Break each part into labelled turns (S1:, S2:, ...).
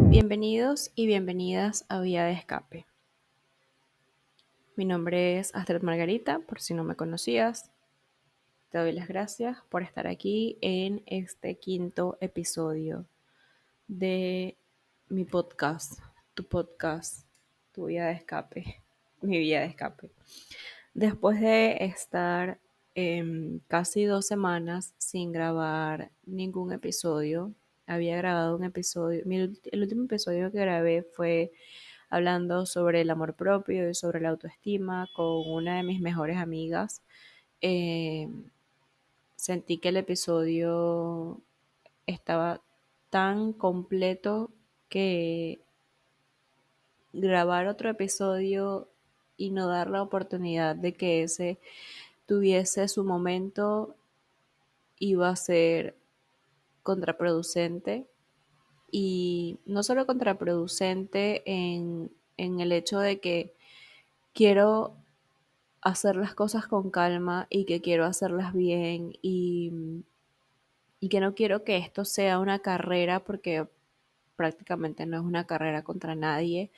S1: Bienvenidos y bienvenidas a Vía de Escape. Mi nombre es Astrid Margarita, por si no me conocías. Te doy las gracias por estar aquí en este quinto episodio de mi podcast, Tu Vía de Escape, mi Vía de Escape. Después de estar casi 2 semanas sin grabar ningún episodio, había grabado un episodio, el último episodio que grabé fue hablando sobre el amor propio y sobre la autoestima con una de mis mejores amigas. Eh, Sentí que el episodio estaba tan completo que grabar otro episodio y no dar la oportunidad de que ese tuviese su momento iba a ser contraproducente, y no solo contraproducente en el hecho de que quiero hacer las cosas con calma y que quiero hacerlas bien, y que no quiero que esto sea una carrera, porque prácticamente no es una carrera contra nadie.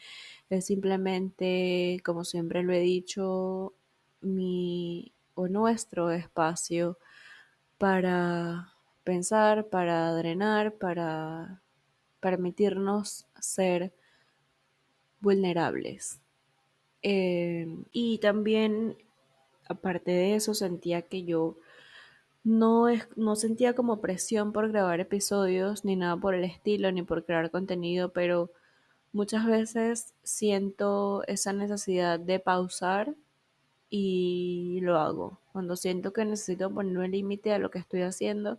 S1: Es simplemente, como siempre lo he dicho, mi o nuestro espacio para pensar, para drenar, para permitirnos ser vulnerables. Y también, aparte de eso, sentía que yo no sentía como presión por grabar episodios, ni nada por el estilo, ni por crear contenido, pero muchas veces siento esa necesidad de pausar y lo hago. Cuando siento que necesito poner un límite a lo que estoy haciendo,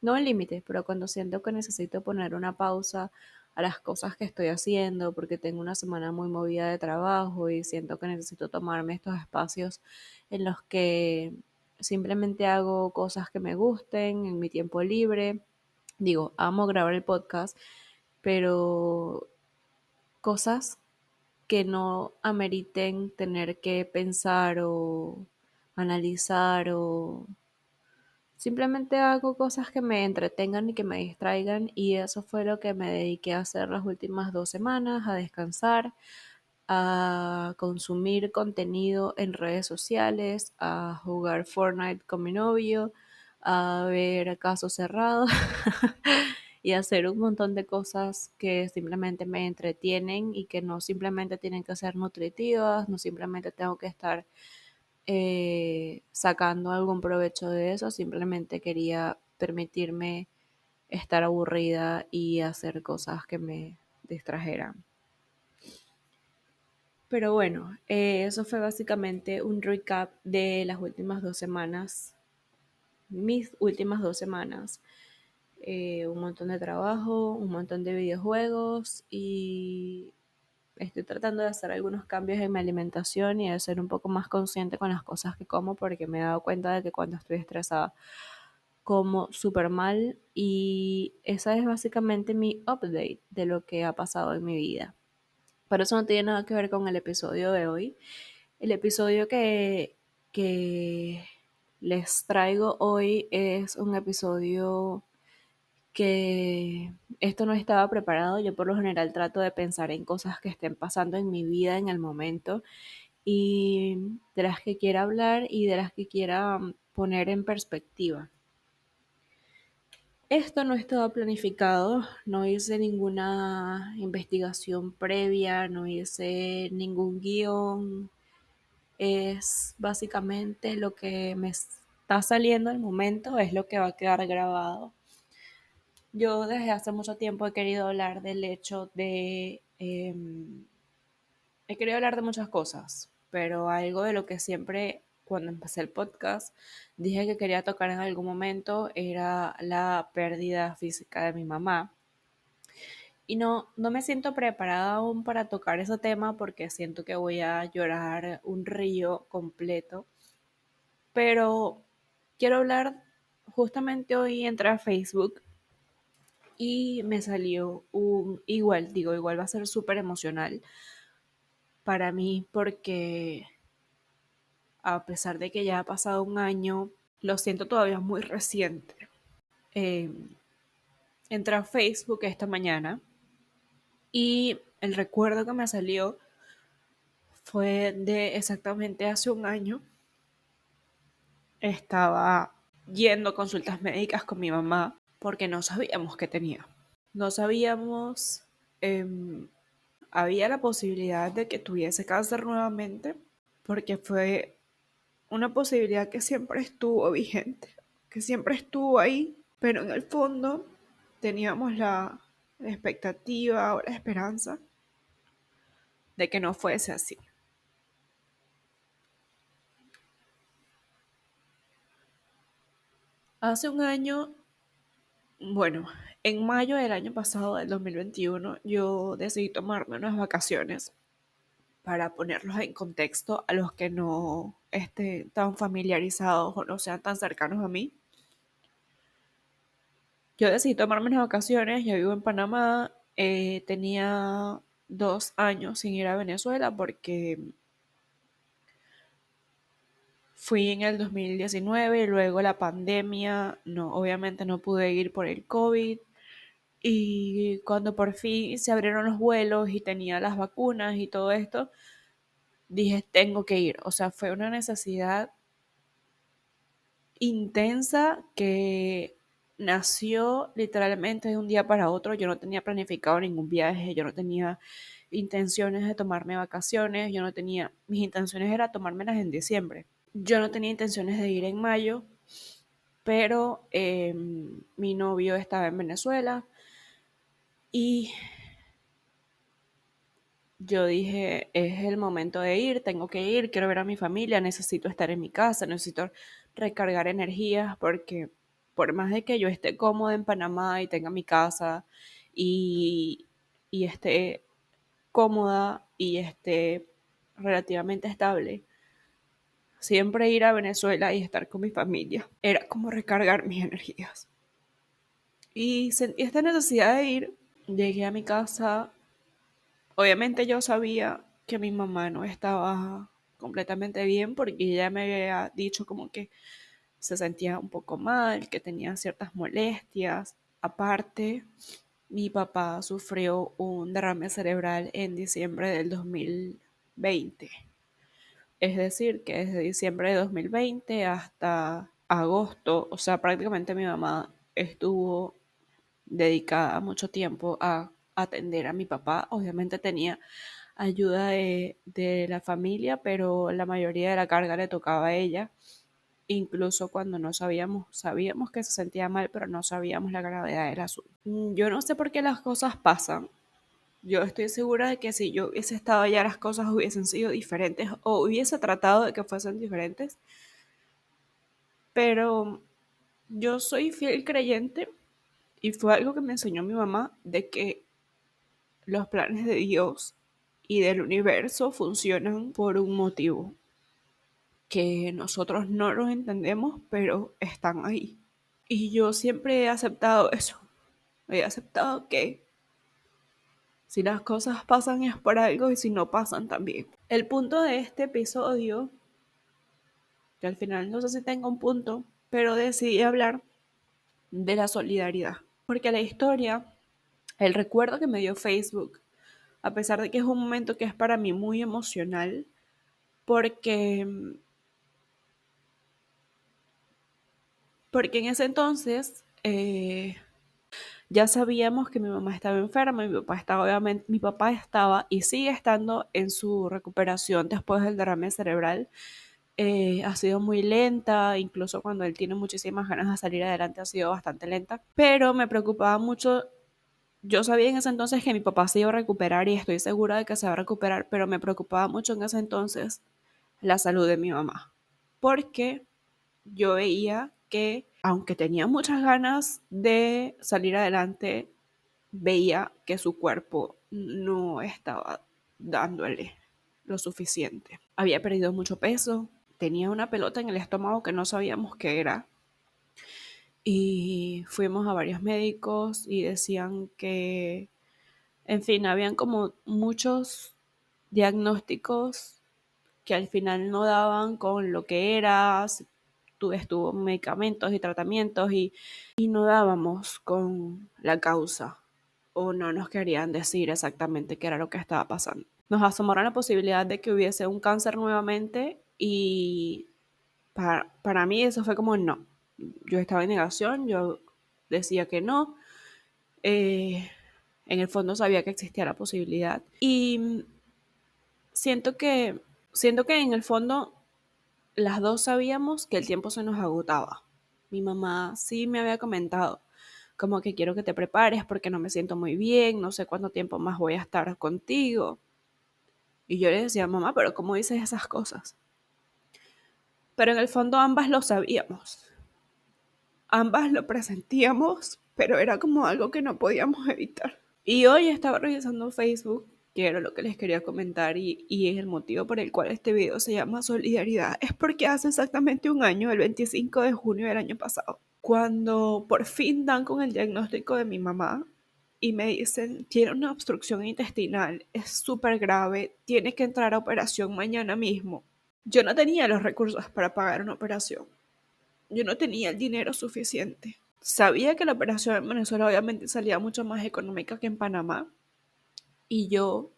S1: no un límite, pero cuando siento que necesito poner una pausa a las cosas que estoy haciendo, porque tengo una semana muy movida de trabajo y siento que necesito tomarme estos espacios en los que simplemente hago cosas que me gusten en mi tiempo libre. Digo, amo grabar el podcast, pero cosas que no ameriten tener que pensar o analizar, o simplemente hago cosas que me entretengan y que me distraigan, y eso fue lo que me dediqué a hacer las últimas 2 semanas, a descansar, a consumir contenido en redes sociales, a jugar Fortnite con mi novio, a ver Caso Cerrado y a hacer un montón de cosas que simplemente me entretienen y que no simplemente tienen que ser nutritivas, no simplemente tengo que estar sacando algún provecho de eso, simplemente quería permitirme estar aburrida y hacer cosas que me distrajeran. Pero bueno, eso fue básicamente un recap de las últimas 2 semanas, mis últimas 2 semanas. Un montón de trabajo, un montón de videojuegos, y estoy tratando de hacer algunos cambios en mi alimentación y de ser un poco más consciente con las cosas que como, porque me he dado cuenta de que cuando estoy estresada como súper mal, y esa es básicamente mi update de lo que ha pasado en mi vida. Pero eso no tiene nada que ver con el episodio de hoy. El episodio que les traigo hoy es un episodio que esto no estaba preparado. Yo por lo general trato de pensar en cosas que estén pasando en mi vida en el momento, y de las que quiera hablar y de las que quiera poner en perspectiva. Esto no estaba planificado, no hice ninguna investigación previa, no hice ningún guión. Es básicamente lo que me está saliendo al momento, es lo que va a quedar grabado. Yo desde hace mucho tiempo he querido hablar del hecho de... he querido hablar de muchas cosas, pero algo de lo que siempre, cuando empecé el podcast, dije que quería tocar en algún momento era la pérdida física de mi mamá. Y no me siento preparada aún para tocar ese tema, porque siento que voy a llorar un río completo. Pero quiero hablar, justamente hoy entré a Facebook y me salió igual va a ser súper emocional para mí, porque a pesar de que ya ha pasado un año, Lo siento todavía muy reciente. Eh, Entré a Facebook esta mañana y el recuerdo que me salió fue de exactamente hace un año. Estaba yendo a consultas médicas con mi mamá porque no sabíamos qué tenía. No sabíamos, había la posibilidad de que tuviese cáncer nuevamente, porque fue una posibilidad que siempre estuvo vigente, que siempre estuvo ahí, pero en el fondo teníamos la expectativa o la esperanza de que no fuese así. Hace un año, bueno, en mayo del año pasado, del 2021, yo decidí tomarme unas vacaciones para ponerlos en contexto a los que no estén tan familiarizados o no sean tan cercanos a mí. Yo decidí tomarme unas vacaciones, yo vivo en Panamá, tenía 2 años sin ir a Venezuela porque fui en el 2019 y luego la pandemia, no, obviamente no pude ir por el COVID. Y cuando por fin se abrieron los vuelos y tenía las vacunas y todo esto, dije, tengo que ir. O sea, fue una necesidad intensa que nació literalmente de un día para otro. Yo no tenía planificado ningún viaje, yo no tenía intenciones de tomarme vacaciones, yo no tenía, mis intenciones era tomármelas en diciembre. Yo no tenía intenciones de ir en mayo, pero mi novio estaba en Venezuela y yo dije, es el momento de ir, tengo que ir, quiero ver a mi familia, necesito estar en mi casa, necesito recargar energías porque por más de que yo esté cómoda en Panamá y tenga mi casa y, y esté cómoda y esté relativamente estable, siempre ir a Venezuela y estar con mi familia era como recargar mis energías. Y sentí esta necesidad de ir, llegué a mi casa. Obviamente yo sabía que mi mamá no estaba completamente bien porque ella me había dicho como que se sentía un poco mal, que tenía ciertas molestias. Aparte, mi papá sufrió un derrame cerebral en diciembre del 2020. Es decir, que desde diciembre de 2020 hasta agosto, o sea, prácticamente mi mamá estuvo dedicada mucho tiempo a atender a mi papá. Obviamente tenía ayuda de la familia, pero la mayoría de la carga le tocaba a ella, incluso cuando no sabíamos que se sentía mal, pero no sabíamos la gravedad del asunto. Yo no sé por qué las cosas pasan. Yo estoy segura de que si yo hubiese estado allá las cosas hubiesen sido diferentes o hubiese tratado de que fuesen diferentes, pero yo soy fiel creyente y fue algo que me enseñó mi mamá de que los planes de Dios y del universo funcionan por un motivo que nosotros no los entendemos, pero están ahí. Y yo siempre he aceptado eso. He aceptado que si las cosas pasan es por algo y si no pasan también. El punto de este episodio, que al final no sé si tenga un punto, pero decidí hablar de la solidaridad. Porque la historia, el recuerdo que me dio Facebook, a pesar de que es un momento que es para mí muy emocional, porque, porque en ese entonces ya sabíamos que mi mamá estaba enferma, mi papá estaba, obviamente, mi papá estaba y sigue estando en su recuperación después del derrame cerebral. Ha sido muy lenta, incluso cuando él tiene muchísimas ganas de salir adelante ha sido bastante lenta, pero me preocupaba mucho. Yo sabía en ese entonces que mi papá se iba a recuperar y estoy segura de que se va a recuperar, pero me preocupaba mucho en ese entonces la salud de mi mamá, porque yo veía que, aunque tenía muchas ganas de salir adelante, veía que su cuerpo no estaba dándole lo suficiente. Había perdido mucho peso, tenía una pelota en el estómago que no sabíamos qué era. Y fuimos a varios médicos y decían que, en fin, habían como muchos diagnósticos que al final no daban con lo que era. estuvo en medicamentos y tratamientos y no dábamos con la causa o no nos querían decir exactamente qué era lo que estaba pasando. Nos asomaron la posibilidad de que hubiese un cáncer nuevamente y para mí eso fue como no. Yo estaba en negación, yo decía que no. En el fondo sabía que existía la posibilidad. Y siento que, siento que en el fondo las dos sabíamos que el tiempo se nos agotaba. Mi mamá sí me había comentado como que quiero que te prepares porque no me siento muy bien, no sé cuánto tiempo más voy a estar contigo. Y yo le decía, mamá, pero ¿cómo dices esas cosas? Pero en el fondo ambas lo sabíamos. Ambas lo presentíamos, pero era como algo que no podíamos evitar. Y hoy estaba revisando Facebook, que era lo que les quería comentar, y es el motivo por el cual este video se llama Solidaridad. Es porque hace exactamente un año, el 25 de junio del año pasado, cuando por fin dan con el diagnóstico de mi mamá y me dicen, tiene una obstrucción intestinal, es súper grave, tiene que entrar a operación mañana mismo. Yo no tenía los recursos para pagar una operación. Yo no tenía el dinero suficiente. Sabía que la operación en Venezuela obviamente salía mucho más económica que en Panamá y yo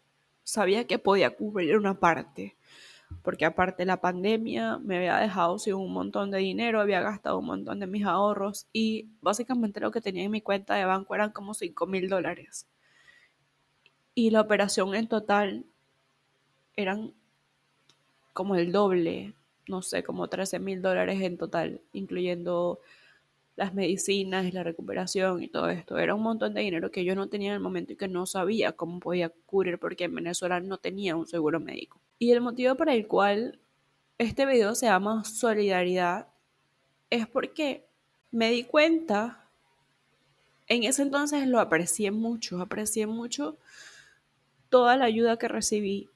S1: sabía que podía cubrir una parte, porque aparte la pandemia me había dejado sin un montón de dinero, había gastado un montón de mis ahorros y básicamente lo que tenía en mi cuenta de banco eran como $5,000. Y la operación en total eran como el doble, no sé, como $13,000 en total, incluyendo las medicinas y la recuperación y todo esto. Era un montón de dinero que yo no tenía en el momento y que no sabía cómo podía cubrir porque en Venezuela no tenía un seguro médico. Y el motivo por el cual este video se llama Solidaridad es porque me di cuenta, en ese entonces lo aprecié mucho toda la ayuda que recibí,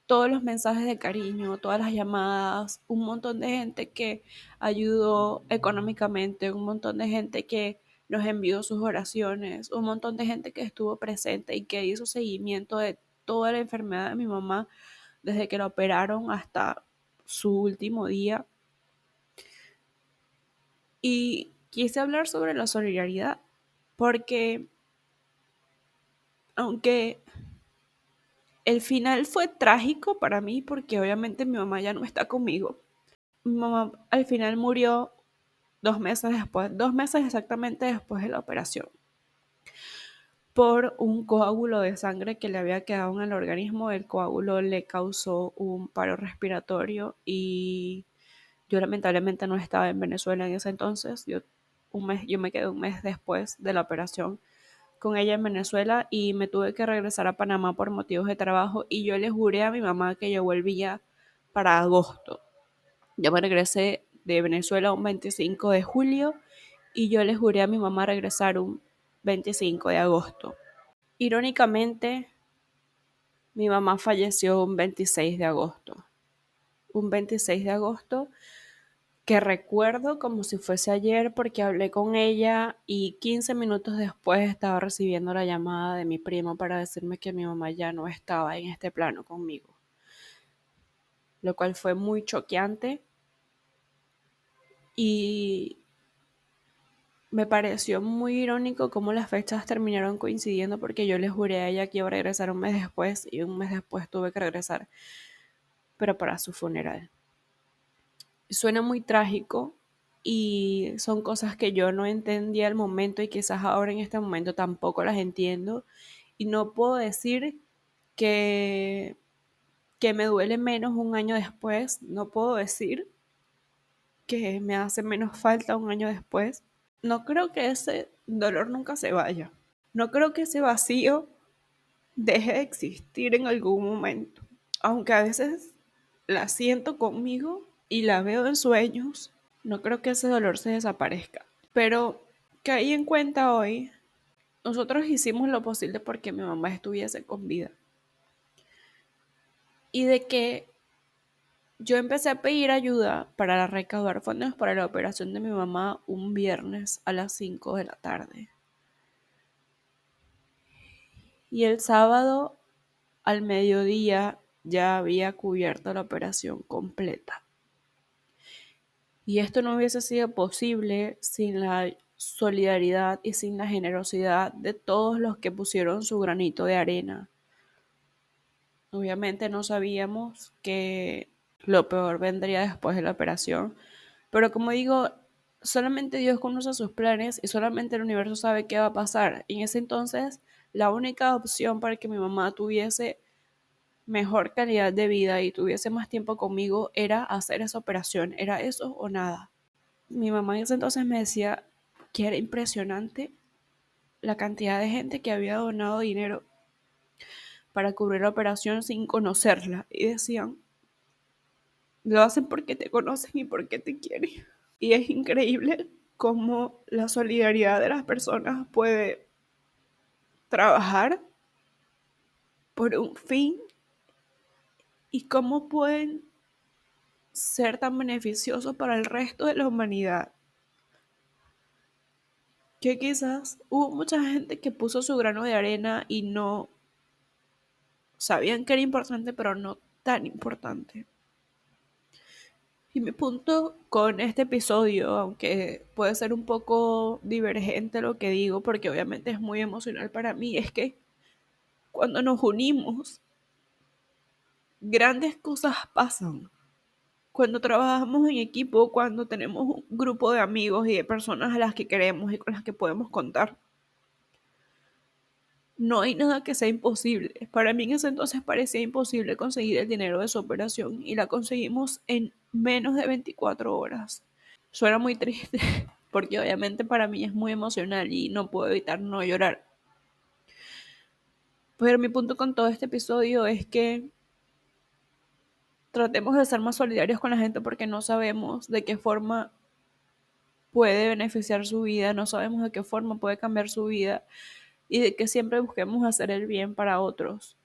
S1: todos los mensajes de cariño, todas las llamadas, un montón de gente que ayudó económicamente, un montón de gente que nos envió sus oraciones, un montón de gente que estuvo presente y que hizo seguimiento de toda la enfermedad de mi mamá desde que la operaron hasta su último día. Y quise hablar sobre la solidaridad porque aunque el final fue trágico para mí porque obviamente mi mamá ya no está conmigo. Mi mamá al final murió 2 meses después, 2 meses exactamente después de la operación, por un coágulo de sangre que le había quedado en el organismo. El coágulo le causó un paro respiratorio y yo lamentablemente no estaba en Venezuela en ese entonces. Yo me quedé un mes después de la operación con ella en Venezuela y me tuve que regresar a Panamá por motivos de trabajo y yo le juré a mi mamá que yo volvía para agosto. Yo me regresé de Venezuela un 25 de julio y yo le juré a mi mamá regresar un 25 de agosto. Irónicamente, mi mamá falleció un 26 de agosto. Un 26 de agosto que recuerdo como si fuese ayer porque hablé con ella y 15 minutos después estaba recibiendo la llamada de mi primo para decirme que mi mamá ya no estaba en este plano conmigo, lo cual fue muy choqueante y me pareció muy irónico cómo las fechas terminaron coincidiendo porque yo le juré a ella que iba a regresar un mes después y un mes después tuve que regresar, pero para su funeral. Suena muy trágico y son cosas que yo no entendía al momento y quizás ahora en este momento tampoco las entiendo y no puedo decir que, que me duele menos un año después, no puedo decir que me hace menos falta un año después. No creo que ese dolor nunca se vaya. No creo que ese vacío deje de existir en algún momento. Aunque a veces la siento conmigo y la veo en sueños, no creo que ese dolor se desaparezca. Pero caí en cuenta hoy, nosotros hicimos lo posible porque mi mamá estuviese con vida. Y de que yo empecé a pedir ayuda para recaudar fondos para la operación de mi mamá un viernes a las 5 de la tarde. Y el sábado al mediodía ya había cubierto la operación completa. Y esto no hubiese sido posible sin la solidaridad y sin la generosidad de todos los que pusieron su granito de arena. Obviamente no sabíamos que lo peor vendría después de la operación, pero como digo, solamente Dios conoce sus planes y solamente el universo sabe qué va a pasar. Y en ese entonces, la única opción para que mi mamá tuviese mejor calidad de vida y tuviese más tiempo conmigo era hacer esa operación, era eso o nada. Mi mamá en ese entonces me decía que era impresionante la cantidad de gente que había donado dinero para cubrir la operación sin conocerla. Y decían, lo hacen porque te conocen y porque te quieren. Y es increíble cómo la solidaridad de las personas puede trabajar por un fin y cómo pueden ser tan beneficiosos para el resto de la humanidad. Que quizás hubo mucha gente que puso su grano de arena y no sabían que era importante, pero no tan importante. Y mi punto con este episodio, aunque puede ser un poco divergente lo que digo, porque obviamente es muy emocional para mí, es que cuando nos unimos, grandes cosas pasan. Cuando trabajamos en equipo, cuando tenemos un grupo de amigos y de personas a las que queremos y con las que podemos contar, no hay nada que sea imposible. Para mí en ese entonces parecía imposible conseguir el dinero de su operación y la conseguimos en menos de 24 horas. Suena muy triste porque obviamente para mí es muy emocional y no puedo evitar no llorar. Pero mi punto con todo este episodio es que tratemos de ser más solidarios con la gente porque no sabemos de qué forma puede beneficiar su vida, no sabemos de qué forma puede cambiar su vida y de que siempre busquemos hacer el bien para otros.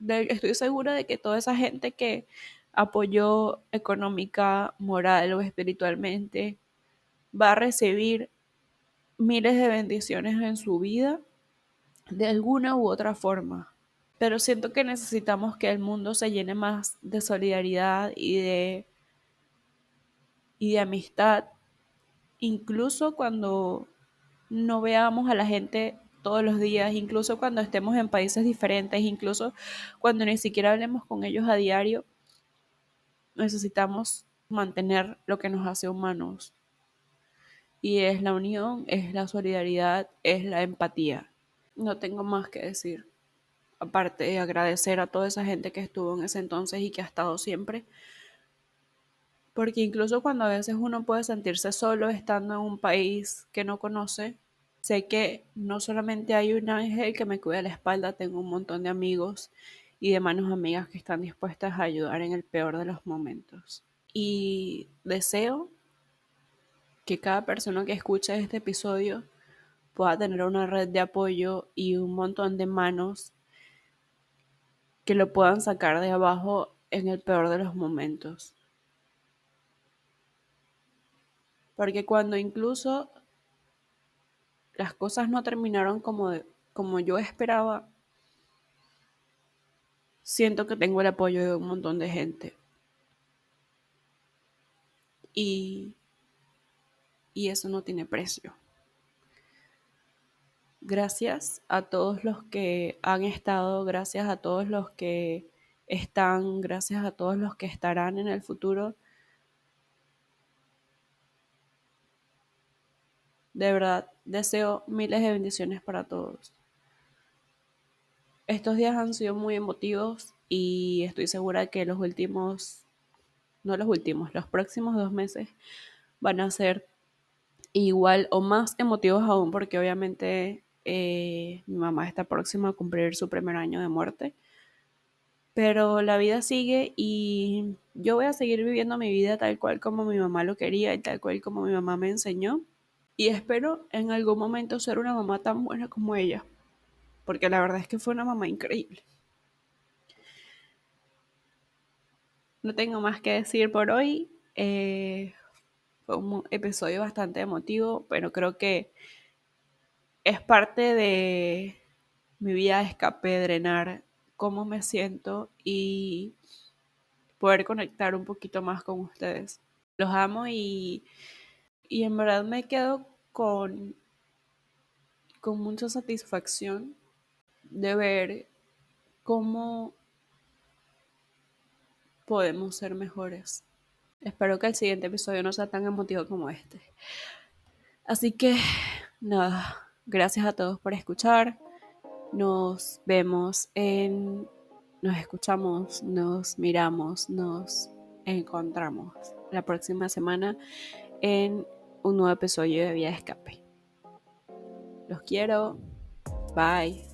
S1: Estoy segura de que toda esa gente que apoyó económica, moral o espiritualmente va a recibir miles de bendiciones en su vida de alguna u otra forma. Pero siento que necesitamos que el mundo se llene más de solidaridad y de amistad, incluso cuando no veamos a la gente todos los días, incluso cuando estemos en países diferentes, incluso cuando ni siquiera hablemos con ellos a diario, necesitamos mantener lo que nos hace humanos. Y es la unión, es la solidaridad, es la empatía. No tengo más que decir. Aparte de agradecer a toda esa gente que estuvo en ese entonces y que ha estado siempre. Porque incluso cuando a veces uno puede sentirse solo estando en un país que no conoce, sé que no solamente hay un ángel que me cuida la espalda, tengo un montón de amigos y de manos amigas que están dispuestas a ayudar en el peor de los momentos. Y deseo que cada persona que escuche este episodio pueda tener una red de apoyo y un montón de manos que lo puedan sacar de abajo en el peor de los momentos. Porque cuando incluso las cosas no terminaron como yo esperaba, siento que tengo el apoyo de un montón de gente. Y, y eso no tiene precio. Gracias a todos los que han estado, gracias a todos los que están, gracias a todos los que estarán en el futuro. De verdad, deseo miles de bendiciones para todos. Estos días han sido muy emotivos y estoy segura que los últimos, no los últimos, los próximos 2 meses van a ser igual o más emotivos aún porque obviamente mi mamá está próxima a cumplir su primer año de muerte. Pero la vida sigue y yo voy a seguir viviendo mi vida tal cual como mi mamá lo quería y tal cual como mi mamá me enseñó. Y espero en algún momento ser una mamá tan buena como ella, porque la verdad es que fue una mamá increíble. No tengo más que decir por hoy. Fue un episodio bastante emotivo, pero creo que es parte de mi vida de escape, drenar cómo me siento y poder conectar un poquito más con ustedes. Los amo y en verdad me quedo con mucha satisfacción de ver cómo podemos ser mejores. Espero que el siguiente episodio no sea tan emotivo como este. Así que, nada, gracias a todos por escuchar. Nos vemos nos escuchamos, nos miramos, nos encontramos la próxima semana en un nuevo episodio de Vía de Escape. Los quiero. Bye.